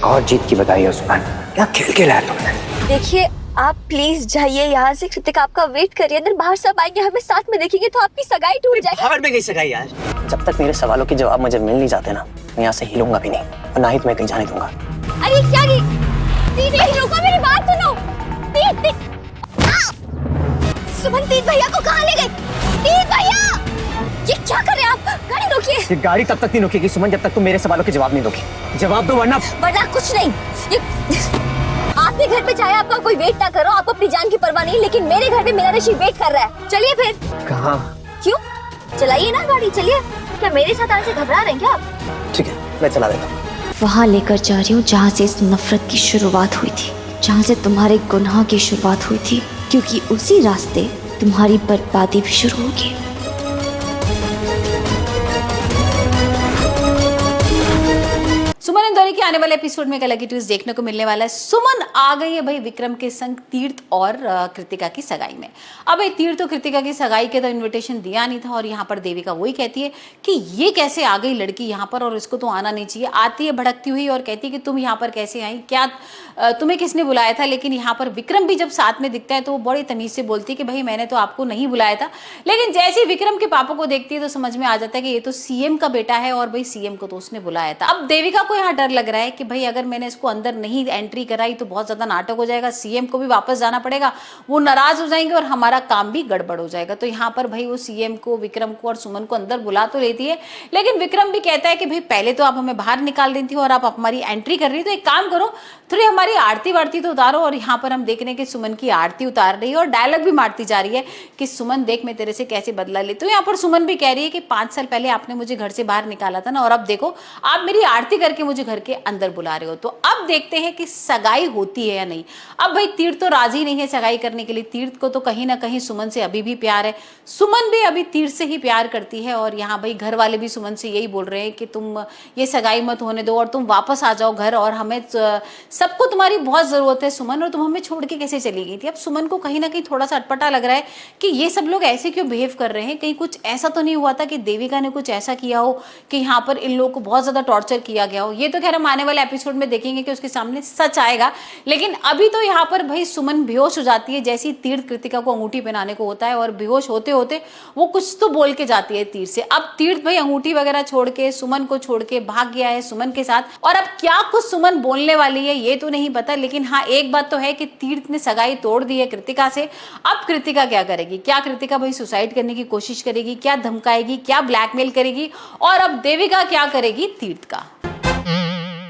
एक और जीत की बधाई है सुमन। क्या खेल खेला है तुमने। देखिए आप प्लीज जाइए यहाँ से, कृतिका आपका वेट करिए, अंदर बाहर सब आएंगे, हमें साथ में देखेंगे तो आपकी सगाई टूट जाएगी। बाहर में गई सगाई यार। जब तक मेरे सवालों के जवाब मुझे मिल नहीं जाते ना, मैं यहाँ से हिलूंगा भी नहीं और ना ही तुम्हें कहीं जाने दूंगा। अरे क्या दीदी रुको, मेरी बात सुनो। सुमन तीन भैया को कहाँ ले गए? तीन भैया ये क्या कर रहे हैं आप? गाड़ी रोकिए। ये गाड़ी तब तक नहीं रुकेगी सुमन जब तक तुम मेरे सवालों के जवाब नहीं दोगी। जवाब दो वरना कुछ नहीं। आपके घर पे चाहे आपका कोई वेट ना करो, आप अपनी जान की परवाह नहीं, लेकिन मेरे घर पे मेरा ऋषि वेट कर रहा है। चलिए फिर। कहाँ? क्यों? चलाइए ना गाड़ी, चलिए। क्या मेरे साथ आने से घबरा रहे हैं क्या आप? ठीक है मैं चला देता हूँ। वहाँ लेकर जा रही हूँ जहाँ से इस नफरत की शुरुआत हुई थी, जहाँ से तुम्हारे गुनाह की शुरुआत हुई थी, क्योंकि उसी रास्ते तुम्हारी बर्बादी भी शुरू होगी। सुमन इंदौरी के आने वाले एपिसोड में एक अलग ही ट्विस्ट देखने को मिलने वाला है। सुमन आ गई है भाई विक्रम के संग तीर्थ और कृतिका की सगाई में। अब भाई तीर्थ और कृतिका की सगाई के तो इनविटेशन दिया नहीं था और यहाँ पर देविका वही कहती है कि ये कैसे आ गई लड़की यहाँ पर और इसको तो आना नहीं चाहिए। आती है भड़कती हुई और कहती है कि तुम यहाँ पर कैसे आई, क्या तुम्हें किसने बुलाया था। लेकिन यहाँ पर विक्रम भी जब साथ में दिखता है तो वो बड़ी तमीज से बोलती है कि भाई मैंने तो आपको नहीं बुलाया था। लेकिन जैसे ही विक्रम के पापा को देखती है तो समझ में आ जाता है कि ये तो सीएम का बेटा है और भाई सीएम को तो उसने बुलाया था। अब देविका को यहाँ डर लग रहा है कि भाई अगर मैंने इसको अंदर नहीं एंट्री कराई तो बहुत ज्यादा नाटक हो जाएगा, सीएम को भी वापस जाना पड़ेगा, वो नाराज हो जाएंगे और हमारा काम भी गड़बड़ हो जाएगा। तो यहाँ पर भाई वो सीएम को, विक्रम को और सुमन को अंदर बुला तो लेती है, लेकिन विक्रम भी कहता है कि भाई पहले तो आप हमें बाहर निकाल रही थी और आप हमारी एंट्री कर रही, तो एक काम करो थोड़ी हमारी आरती वारती तो उतारो। और यहाँ पर हम देख रहे हैं कि सुमन की आरती उतार रही है और डायलॉग भी मारती जा रही है कि सुमन देख मैं तेरे से कैसे बदला लेती हूँ। यहाँ पर सुमन भी कह रही है कि 5 साल पहले आपने मुझे घर से बाहर निकाला था ना, और अब देखो आप मेरी आरती करके मुझे घर के अंदर बुला रहे हो। तो अब देखते हैं कि सगाई होती है या नहीं। अब भाई तीर्थ तो राजी नहीं है सगाई करने के लिए, तीर्थ को तो कहीं ना कहीं सुमन से अभी भी प्यार है, सुमन भी अभी तीर्थ से ही प्यार करती है। और यहाँ भाई घर वाले भी सुमन से यही बोल रहे हैं कि तुम ये सगाई मत होने दो और तुम वापस आ जाओ घर, और हमें सबको तुम्हारी बहुत जरूरत है सुमन, और तुम हमें छोड़ के कैसे चली गई थी। अब सुमन को कहीं ना कहीं थोड़ा सा अटपटा लग रहा है कि ये सब लोग ऐसे क्यों बिहेव कर रहे हैं, कहीं कुछ ऐसा तो नहीं हुआ था कि देविका ने कुछ ऐसा किया हो कि यहाँ पर इन लोगों को बहुत ज्यादा टॉर्चर किया गया हो। ये तो खैर हम आने वाले एपिसोड में देखेंगे कि उसके सामने सच आएगा। लेकिन अभी तो यहाँ पर भाई सुमन बेहोश हो जाती है जैसी तीर्थ कृतिका को अंगूठी पहनाने को होता है, और बेहोश होते होते वो कुछ तो बोल के जाती है तीर्थ से। अब तीर्थ भाई अंगूठी वगैरह छोड़ के सुमन को छोड़ के भाग गया है सुमन के साथ, और अब क्या कुछ सुमन बोलने वाली है ये तो नहीं पता। लेकिन हाँ एक बात तो है कि तीर्थ ने सगाई तोड़ दी है कृतिका से। अब कृतिका क्या करेगी? क्या कृतिका भाई सुसाइड करने की कोशिश करेगी? क्या धमकाएगी? क्या ब्लैकमेल करेगी? और अब देविका क्या करेगी तीर्थ का?